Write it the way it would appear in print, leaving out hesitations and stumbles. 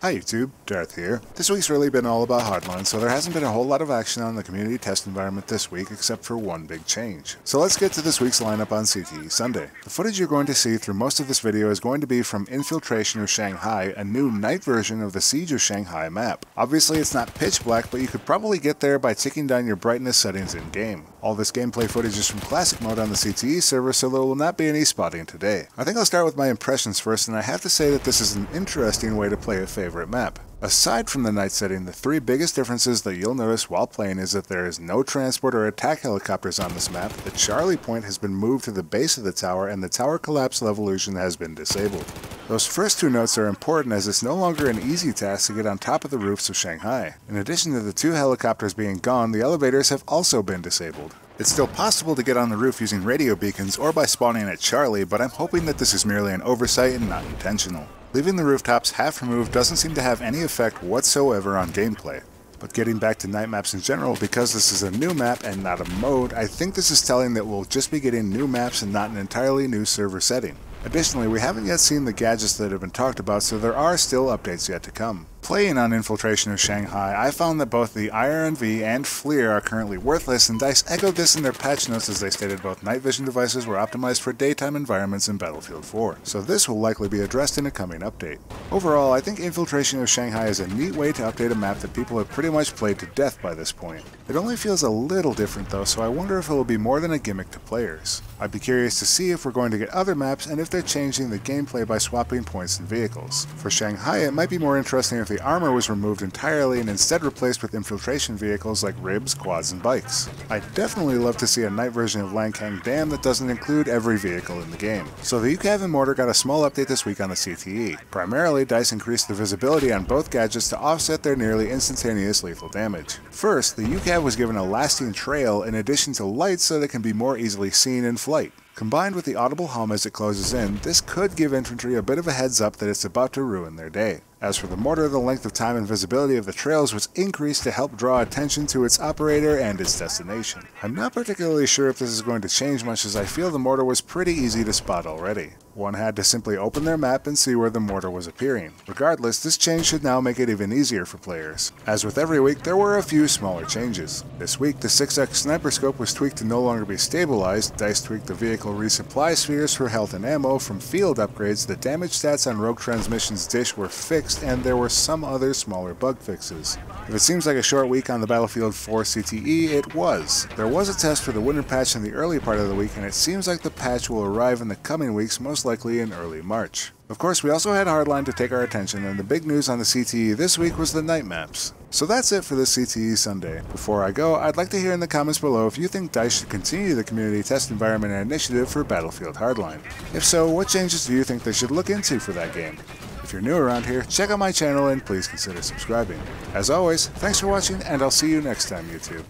Hi YouTube, Darth here. This week's really been all about Hardline, so there hasn't been a whole lot of action on the community test environment this week except for one big change. So let's get to this week's lineup on CTE Sunday. The footage you're going to see through most of this video is going to be from Infiltration of Shanghai, a new night version of the Siege of Shanghai map. Obviously it's not pitch black, but you could probably get there by ticking down your brightness settings in-game. All this gameplay footage is from Classic mode on the CTE server, so there will not be any spotting today. I think I'll start with my impressions first, and I have to say that this is an interesting way to play a favorite map. Aside from the night setting, the three biggest differences that you'll notice while playing is that there is no transport or attack helicopters on this map, the Charlie point has been moved to the base of the tower, and the tower collapse evolution has been disabled. Those first two notes are important as it's no longer an easy task to get on top of the roofs of Shanghai. In addition to the two helicopters being gone, the elevators have also been disabled. It's still possible to get on the roof using radio beacons or by spawning at Charlie, but I'm hoping that this is merely an oversight and not intentional. Leaving the rooftops half removed doesn't seem to have any effect whatsoever on gameplay. But getting back to night maps in general, because this is a new map and not a mode, I think this is telling that we'll just be getting new maps and not an entirely new server setting. Additionally, we haven't yet seen the gadgets that have been talked about, so there are still updates yet to come. Playing on Infiltration of Shanghai, I found that both the IRNV and FLIR are currently worthless, and DICE echoed this in their patch notes as they stated both night vision devices were optimized for daytime environments in Battlefield 4, so this will likely be addressed in a coming update. Overall, I think Infiltration of Shanghai is a neat way to update a map that people have pretty much played to death by this point. It only feels a little different though, so I wonder if it will be more than a gimmick to players. I'd be curious to see if we're going to get other maps and if they're changing the gameplay by swapping points and vehicles. For Shanghai, it might be more interesting if the armor was removed entirely and instead replaced with infiltration vehicles like ribs, quads, and bikes. I'd definitely love to see a night version of Lankang Dam that doesn't include every vehicle in the game. So the UCAV and Mortar got a small update this week on the CTE. Primarily, DICE increased the visibility on both gadgets to offset their nearly instantaneous lethal damage. First, the UCAV was given a lasting trail in addition to lights so that it can be more easily seen in flight. Combined with the audible hum as it closes in, this could give infantry a bit of a heads up that it's about to ruin their day. As for the Mortar, the length of time and visibility of the trails was increased to help draw attention to its operator and its destination. I'm not particularly sure if this is going to change much, as I feel the Mortar was pretty easy to spot already. One had to simply open their map and see where the Mortar was appearing. Regardless, this change should now make it even easier for players. As with every week, there were a few smaller changes. This week, the 6x sniper scope was tweaked to no longer be stabilized, DICE tweaked the vehicle resupply spheres for health and ammo from field upgrades, the damage stats on Rogue Transmission's dish were fixed, and there were some other smaller bug fixes. If it seems like a short week on the Battlefield 4 CTE, it was. There was a test for the winter patch in the early part of the week, and it seems like the patch will arrive in the coming weeks, most likely in early March. Of course, we also had Hardline to take our attention, and the big news on the CTE this week was the night maps. So that's it for this CTE Sunday. Before I go, I'd like to hear in the comments below if you think DICE should continue the community test environment and initiative for Battlefield Hardline. If so, what changes do you think they should look into for that game? If you're new around here, check out my channel and please consider subscribing. As always, thanks for watching, and I'll see you next time, YouTube.